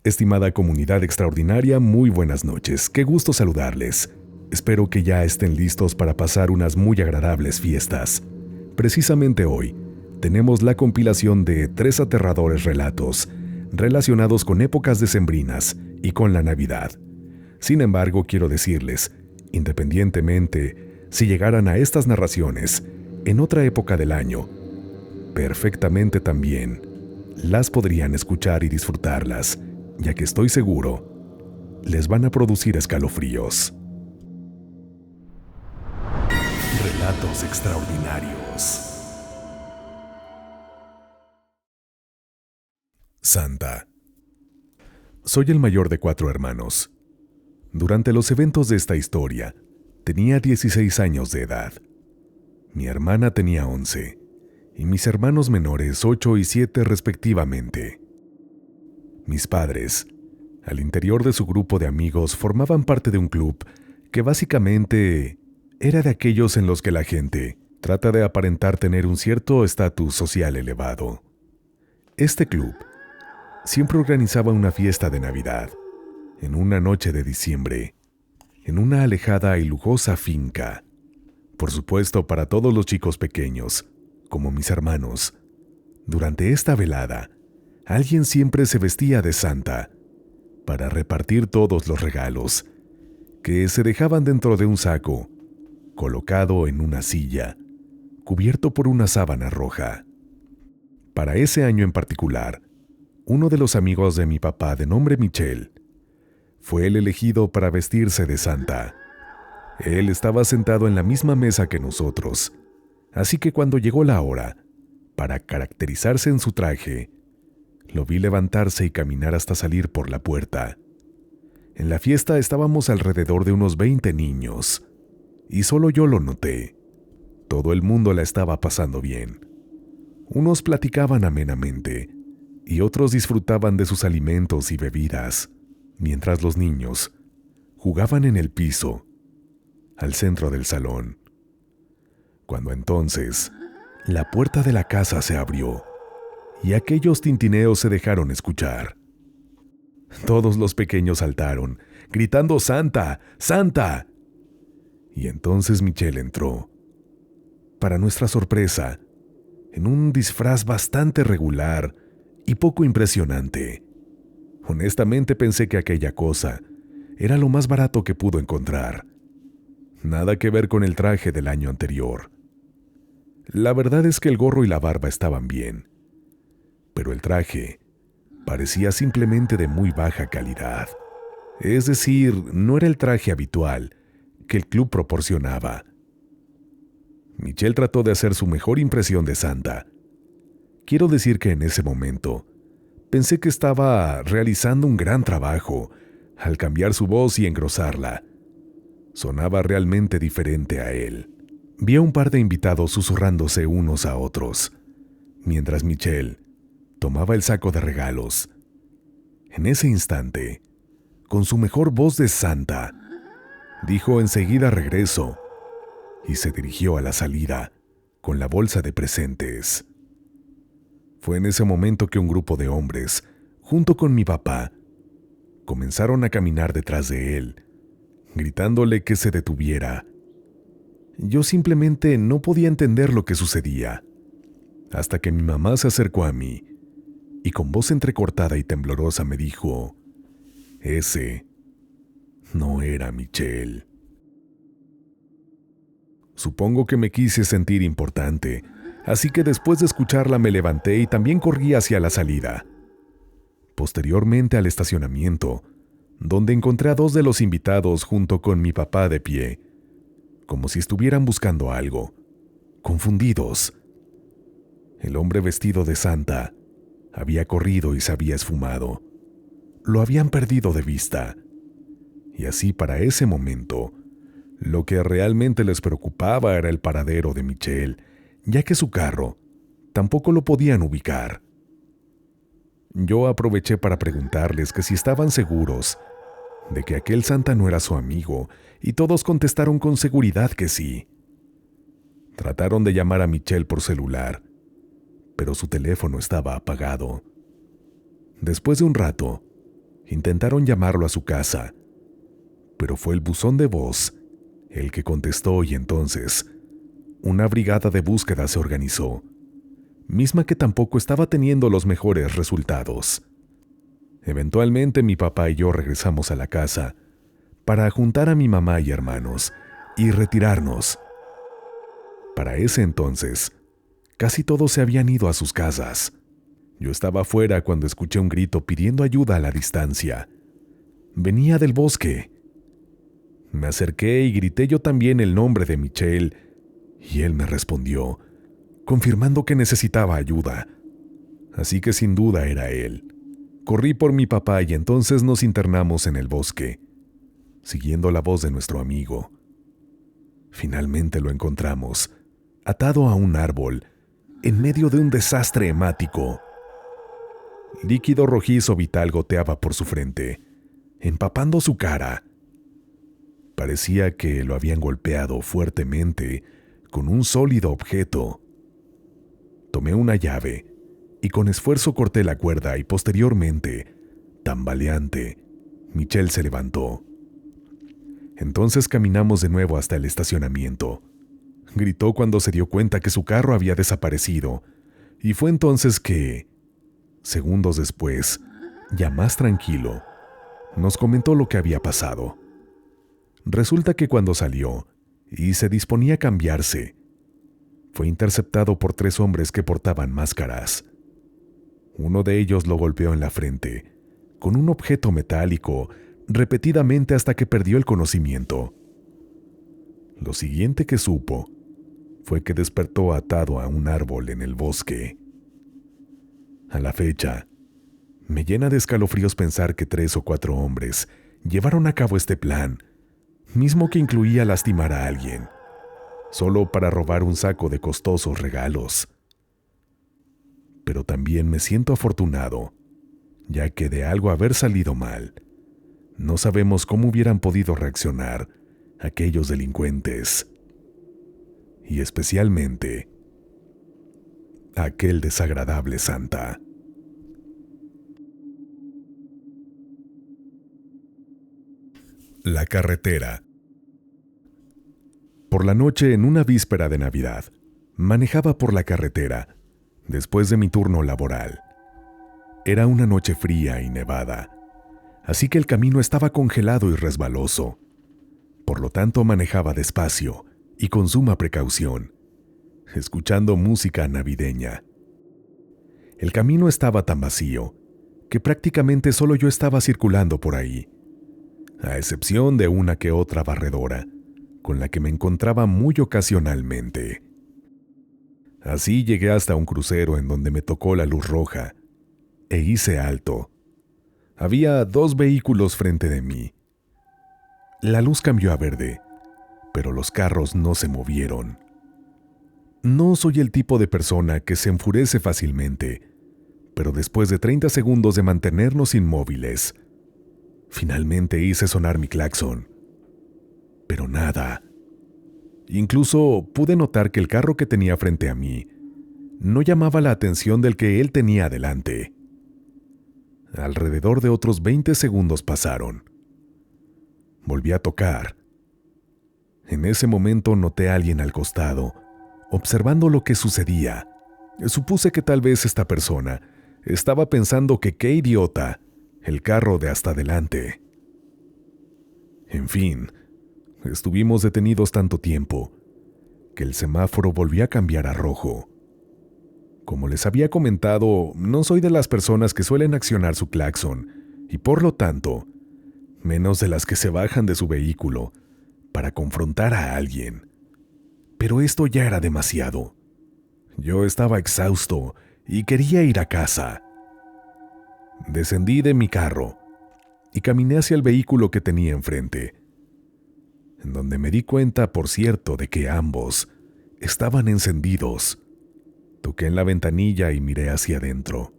Estimada comunidad extraordinaria, muy buenas noches. Qué gusto saludarles. Espero que ya estén listos para pasar unas muy agradables fiestas. Precisamente hoy, tenemos la compilación de 3 aterradores relatos relacionados con épocas decembrinas y con la Navidad. Sin embargo, quiero decirles, independientemente si llegaran a estas narraciones en otra época del año, perfectamente también las podrían escuchar y disfrutarlas, ya que estoy seguro, les van a producir escalofríos. Relatos extraordinarios. Santa. Soy el mayor de 4 hermanos. Durante los eventos de esta historia, tenía 16 años de edad. Mi hermana tenía 11, y mis hermanos menores 8 y 7 respectivamente. Mis padres, al interior de su grupo de amigos, formaban parte de un club que básicamente era de aquellos en los que la gente trata de aparentar tener un cierto estatus social elevado. Este club siempre organizaba una fiesta de Navidad, en una noche de diciembre, en una alejada y lujosa finca. Por supuesto, para todos los chicos pequeños, como mis hermanos. Durante esta velada, alguien siempre se vestía de Santa para repartir todos los regalos, que se dejaban dentro de un saco, colocado en una silla, cubierto por una sábana roja. Para ese año en particular, uno de los amigos de mi papá, de nombre Michel, fue el elegido para vestirse de Santa. Él estaba sentado en la misma mesa que nosotros, así que cuando llegó la hora, para caracterizarse en su traje, lo vi levantarse y caminar hasta salir por la puerta. En la fiesta estábamos alrededor de unos 20 niños, y solo yo lo noté. Todo el mundo la estaba pasando bien. Unos platicaban amenamente, y otros disfrutaban de sus alimentos y bebidas, mientras los niños jugaban en el piso, al centro del salón. Cuando entonces, la puerta de la casa se abrió, y aquellos tintineos se dejaron escuchar. Todos los pequeños saltaron, gritando ¡Santa! ¡Santa! Y entonces Michel entró. Para nuestra sorpresa, en un disfraz bastante regular y poco impresionante. Honestamente pensé que aquella cosa era lo más barato que pudo encontrar. Nada que ver con el traje del año anterior. La verdad es que el gorro y la barba estaban bien, pero el traje parecía simplemente de muy baja calidad. Es decir, no era el traje habitual que el club proporcionaba. Michel trató de hacer su mejor impresión de Santa. Quiero decir que en ese momento pensé que estaba realizando un gran trabajo al cambiar su voz y engrosarla. Sonaba realmente diferente a él. Vi a un par de invitados susurrándose unos a otros, mientras Michel tomaba el saco de regalos. En ese instante, con su mejor voz de Santa, dijo enseguida regreso y se dirigió a la salida con la bolsa de presentes. Fue en ese momento que un grupo de hombres, junto con mi papá, comenzaron a caminar detrás de él, gritándole que se detuviera. Yo simplemente no podía entender lo que sucedía, hasta que mi mamá se acercó a mí y con voz entrecortada y temblorosa me dijo, ese no era Michel. Supongo que me quise sentir importante, así que después de escucharla me levanté y también corrí hacia la salida. Posteriormente al estacionamiento, donde encontré a 2 de los invitados junto con mi papá de pie, como si estuvieran buscando algo, confundidos. El hombre vestido de Santa había corrido y se había esfumado. Lo habían perdido de vista. Y así para ese momento, lo que realmente les preocupaba era el paradero de Michel, ya que su carro tampoco lo podían ubicar. Yo aproveché para preguntarles que si estaban seguros de que aquel Santa no era su amigo, y todos contestaron con seguridad que sí. Trataron de llamar a Michel por celular, pero su teléfono estaba apagado. Después de un rato, Intentaron llamarlo a su casa, pero fue el buzón de voz el que contestó y entonces una brigada de búsqueda se organizó, misma que tampoco estaba teniendo los mejores resultados. Eventualmente mi papá y yo regresamos a la casa para juntar a mi mamá y hermanos y retirarnos. Para ese entonces, casi todos se habían ido a sus casas. Yo estaba afuera cuando escuché un grito pidiendo ayuda a la distancia. Venía del bosque. Me acerqué y grité yo también el nombre de Michel, y él me respondió, confirmando que necesitaba ayuda. Así que sin duda era él. Corrí por mi papá y entonces nos internamos en el bosque, siguiendo la voz de nuestro amigo. Finalmente lo encontramos, atado a un árbol, en medio de un desastre hemático. Líquido rojizo vital goteaba por su frente, empapando su cara. Parecía que lo habían golpeado fuertemente con un sólido objeto. Tomé una llave y con esfuerzo corté la cuerda y posteriormente, tambaleante, Michel se levantó. Entonces caminamos de nuevo hasta el estacionamiento. Gritó cuando se dio cuenta que su carro había desaparecido y fue entonces que, segundos después, ya más tranquilo, nos comentó lo que había pasado. Resulta que cuando salió y se disponía a cambiarse, fue interceptado por 3 hombres que portaban máscaras. Uno de ellos lo golpeó en la frente con un objeto metálico repetidamente hasta que perdió el conocimiento. Lo siguiente que supo fue que despertó atado a un árbol en el bosque. A la fecha, me llena de escalofríos pensar que 3 o 4 hombres llevaron a cabo este plan, mismo que incluía lastimar a alguien, solo para robar un saco de costosos regalos. Pero también me siento afortunado, ya que de algo haber salido mal, no sabemos cómo hubieran podido reaccionar aquellos delincuentes. Y especialmente, aquel desagradable Santa. La carretera. Por la noche, en una víspera de Navidad, manejaba por la carretera, después de mi turno laboral. Era una noche fría y nevada, así que el camino estaba congelado y resbaloso. Por lo tanto, manejaba despacio y con suma precaución, escuchando música navideña. El camino estaba tan vacío que prácticamente solo yo estaba circulando por ahí, a excepción de una que otra barredora, con la que me encontraba muy ocasionalmente. Así llegué hasta un crucero en donde me tocó la luz roja, e hice alto. Había 2 vehículos frente de mí. La luz cambió a verde, pero los carros no se movieron. No soy el tipo de persona que se enfurece fácilmente, pero después de 30 segundos de mantenernos inmóviles, finalmente hice sonar mi claxon. Pero nada. Incluso pude notar que el carro que tenía frente a mí no llamaba la atención del que él tenía delante. Alrededor de otros 20 segundos pasaron. Volví a tocar. En ese momento noté a alguien al costado, observando lo que sucedía. Supuse que tal vez esta persona estaba pensando que qué idiota, el carro de hasta adelante. En fin, estuvimos detenidos tanto tiempo que el semáforo volvió a cambiar a rojo. Como les había comentado, no soy de las personas que suelen accionar su claxon y por lo tanto, menos de las que se bajan de su vehículo para confrontar a alguien. Pero esto ya era demasiado. Yo estaba exhausto y quería ir a casa. Descendí de mi carro y caminé hacia el vehículo que tenía enfrente, en donde me di cuenta, por cierto, de que ambos estaban encendidos. Toqué en la ventanilla y miré hacia adentro.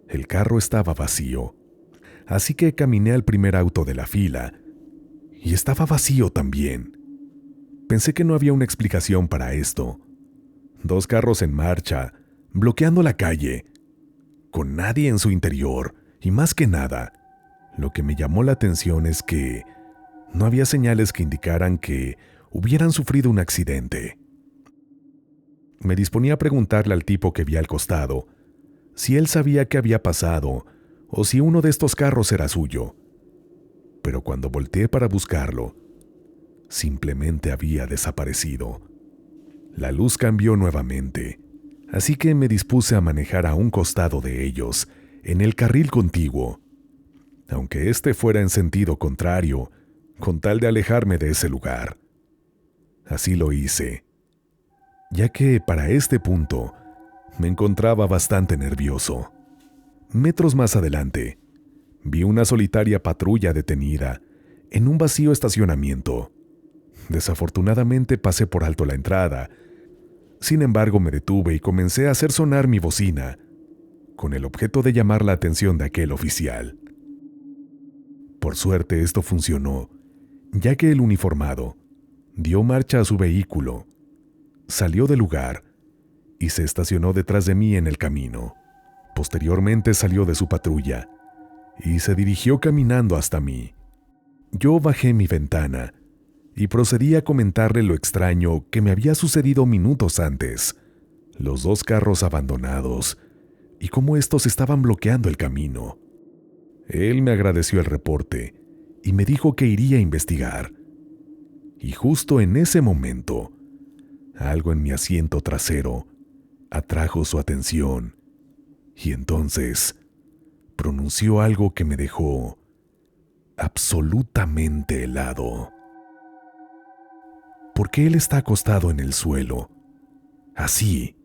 El carro estaba vacío, así que caminé al primer auto de la fila y estaba vacío también. Pensé que no había una explicación para esto. 2 carros en marcha, bloqueando la calle, con nadie en su interior y más que nada, Lo que me llamó la atención es que no había señales que indicaran que hubieran sufrido un accidente. Me disponía a preguntarle al tipo que vi al costado si él sabía qué había pasado o si uno de estos carros era suyo. Pero cuando volteé para buscarlo, simplemente había desaparecido. La luz cambió nuevamente, así que me dispuse a manejar a un costado de ellos, en el carril contiguo, aunque este fuera en sentido contrario, con tal de alejarme de ese lugar. Así lo hice, ya que para este punto me encontraba bastante nervioso. Metros más adelante, vi una solitaria patrulla detenida en un vacío estacionamiento. Desafortunadamente pasé por alto la entrada. Sin embargo, me detuve y comencé a hacer sonar mi bocina, con el objeto de llamar la atención de aquel oficial. Por suerte esto funcionó, ya que el uniformado dio marcha a su vehículo, salió del lugar y se estacionó detrás de mí en el camino. Posteriormente salió de su patrulla y se dirigió caminando hasta mí. Yo bajé mi ventana y procedí a comentarle lo extraño que me había sucedido minutos antes, los dos carros abandonados y cómo estos estaban bloqueando el camino. Él me agradeció el reporte y me dijo que iría a investigar. Y justo en ese momento, algo en mi asiento trasero atrajo su atención y entonces pronunció algo que me dejó absolutamente helado. ¿Por qué él está acostado en el suelo? Así.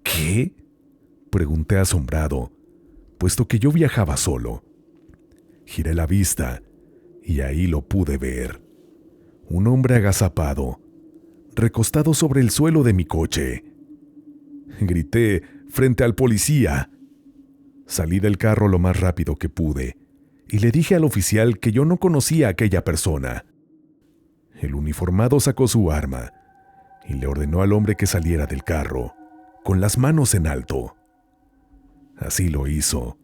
¿Qué? Pregunté asombrado, puesto que yo viajaba solo. Giré la vista y ahí lo pude ver. Un hombre agazapado, recostado sobre el suelo de mi coche. Grité frente al policía. Salí del carro lo más rápido que pude y le dije al oficial que yo no conocía a aquella persona. El uniformado sacó su arma y le ordenó al hombre que saliera del carro, con las manos en alto. Así lo hizo.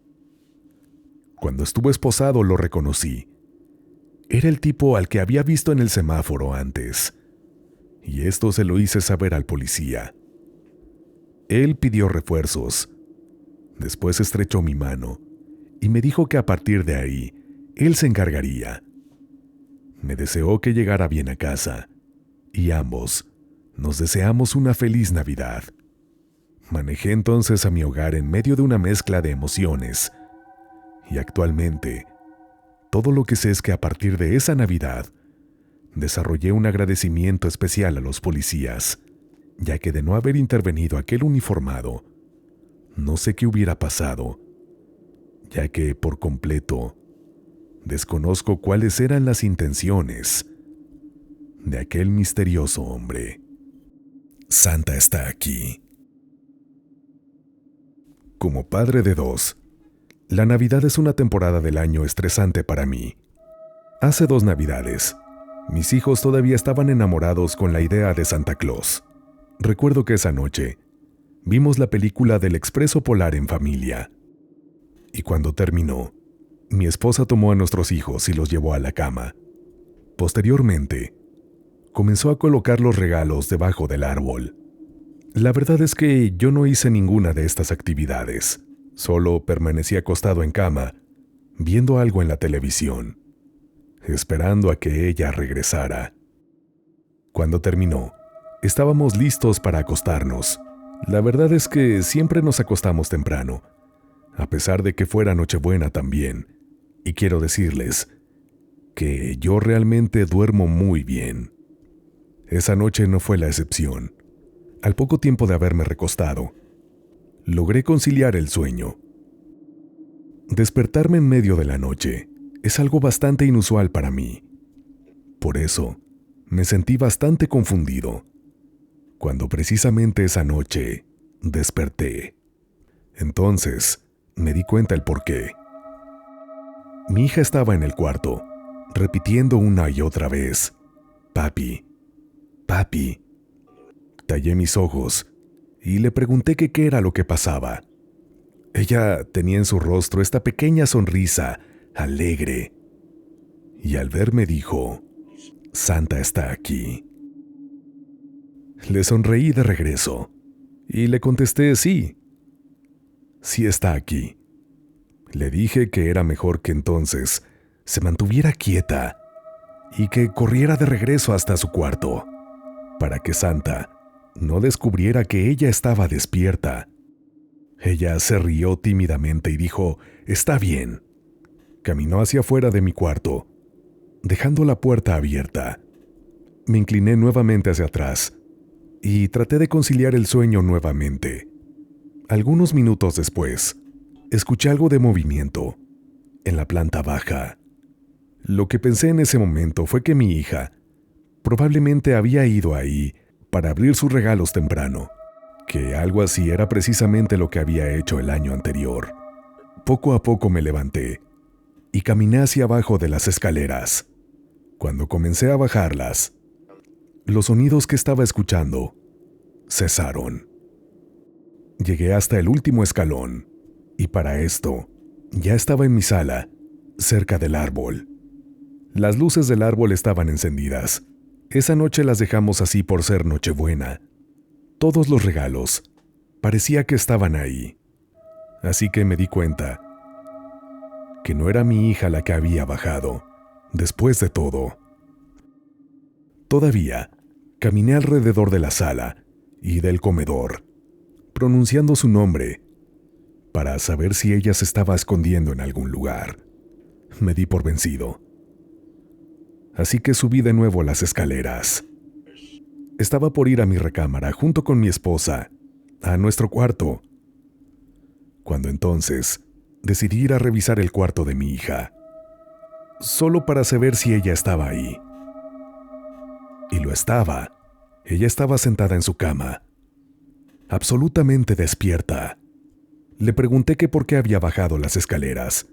Cuando estuvo esposado lo reconocí. Era el tipo al que había visto en el semáforo antes, y esto se lo hice saber al policía. Él pidió refuerzos. Después estrechó mi mano y me dijo que a partir de ahí, él se encargaría. Me deseó que llegara bien a casa, y ambos nos deseamos una feliz Navidad. Manejé entonces a mi hogar en medio de una mezcla de emociones, y actualmente, todo lo que sé es que a partir de esa Navidad, desarrollé un agradecimiento especial a los policías, ya que de no haber intervenido aquel uniformado, no sé qué hubiera pasado, ya que por completo desconozco cuáles eran las intenciones de aquel misterioso hombre. Santa está aquí. Como padre de dos, la Navidad es una temporada del año estresante para mí. Hace 2 Navidades, mis hijos todavía estaban enamorados con la idea de Santa Claus. Recuerdo que esa noche vimos la película del Expreso Polar en familia. Y cuando terminó, mi esposa tomó a nuestros hijos y los llevó a la cama. Posteriormente, comenzó a colocar los regalos debajo del árbol. La verdad es que yo no hice ninguna de estas actividades. Solo permanecí acostado en cama, viendo algo en la televisión, esperando a que ella regresara. Cuando terminó, estábamos listos para acostarnos. La verdad es que siempre nos acostamos temprano, a pesar de que fuera Nochebuena también. Y quiero decirles que yo realmente duermo muy bien. Esa noche no fue la excepción. Al poco tiempo de haberme recostado, logré conciliar el sueño. Despertarme en medio de la noche es algo bastante inusual para mí. Por eso, me sentí bastante confundido cuando precisamente esa noche desperté. Entonces, me di cuenta el porqué. Mi hija estaba en el cuarto, repitiendo una y otra vez, «Papi, papi». Tallé mis ojos y le pregunté que qué era lo que pasaba. Ella tenía en su rostro esta pequeña sonrisa alegre y al verme dijo: «Santa está aquí». Le sonreí de regreso y le contesté: «Sí, sí está aquí». Le dije que era mejor que entonces se mantuviera quieta y que corriera de regreso hasta su cuarto, para que Santa no descubriera que ella estaba despierta. Ella se rió tímidamente y dijo: «Está bien». Caminó hacia afuera de mi cuarto, dejando la puerta abierta. Me incliné nuevamente hacia atrás y traté de conciliar el sueño nuevamente. Algunos minutos después, escuché algo de movimiento en la planta baja. Lo que pensé en ese momento fue que mi hija probablemente había ido ahí para abrir sus regalos temprano, que algo así era precisamente lo que había hecho el año anterior. Poco a poco me levanté y caminé hacia abajo de las escaleras. Cuando comencé a bajarlas, los sonidos que estaba escuchando cesaron. Llegué hasta el último escalón y para esto ya estaba en mi sala, cerca del árbol. Las luces del árbol estaban encendidas. Esa noche las dejamos así por ser Nochebuena. Todos los regalos parecía que estaban ahí. Así que me di cuenta que no era mi hija la que había bajado, después de todo. Todavía caminé alrededor de la sala y del comedor, pronunciando su nombre, para saber si ella se estaba escondiendo en algún lugar. Me di por vencido. Así que subí de nuevo las escaleras. Estaba por ir a mi recámara junto con mi esposa, a nuestro cuarto, cuando entonces decidí ir a revisar el cuarto de mi hija, solo para saber si ella estaba ahí. Y lo estaba. Ella estaba sentada en su cama, absolutamente despierta. Le pregunté que por qué había bajado las escaleras.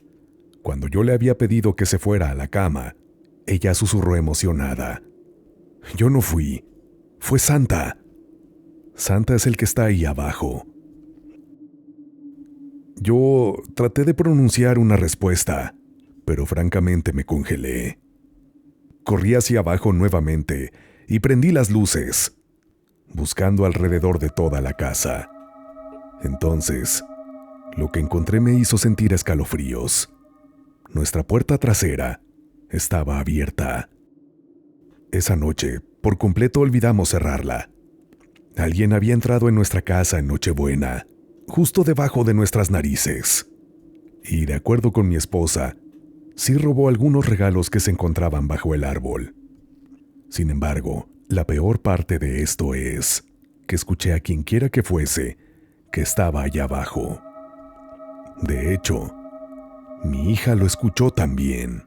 Cuando yo le había pedido que se fuera a la cama, ella susurró emocionada: «Yo no fui. Fue Santa. Santa es el que está ahí abajo». Yo traté de pronunciar una respuesta, pero francamente me congelé. Corrí hacia abajo nuevamente y prendí las luces, buscando alrededor de toda la casa. Entonces, lo que encontré me hizo sentir escalofríos. Nuestra puerta trasera estaba abierta. Esa noche, por completo olvidamos cerrarla. Alguien había entrado en nuestra casa en Nochebuena, justo debajo de nuestras narices. Y de acuerdo con mi esposa, sí robó algunos regalos que se encontraban bajo el árbol. Sin embargo, la peor parte de esto es que escuché a quienquiera que fuese que estaba allá abajo. De hecho, mi hija lo escuchó también.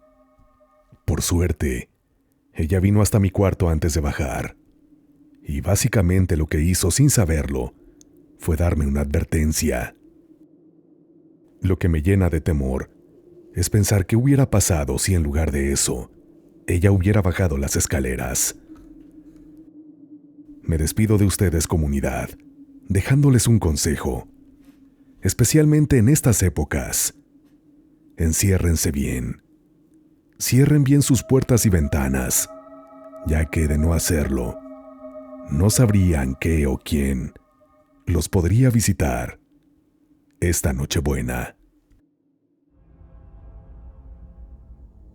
Por suerte, ella vino hasta mi cuarto antes de bajar, y básicamente lo que hizo sin saberlo fue darme una advertencia. Lo que me llena de temor es pensar qué hubiera pasado si en lugar de eso, ella hubiera bajado las escaleras. Me despido de ustedes, comunidad, dejándoles un consejo. Especialmente en estas épocas, enciérrense bien. Cierren bien sus puertas y ventanas, ya que de no hacerlo, no sabrían qué o quién los podría visitar esta Nochebuena.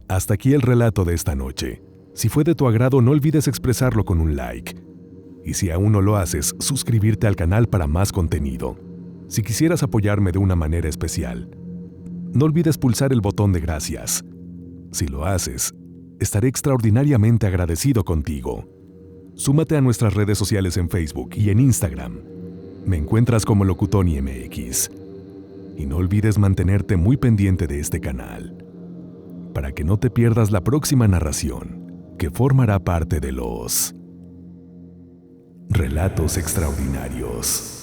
Hasta aquí el relato de esta noche. Si fue de tu agrado, no olvides expresarlo con un like. Y si aún no lo haces, suscribirte al canal para más contenido. Si quisieras apoyarme de una manera especial, no olvides pulsar el botón de gracias. Si lo haces, estaré extraordinariamente agradecido contigo. Súmate a nuestras redes sociales en Facebook y en Instagram. Me encuentras como Locutoni MX. Y no olvides mantenerte muy pendiente de este canal, para que no te pierdas la próxima narración, que formará parte de los Relatos Extraordinarios.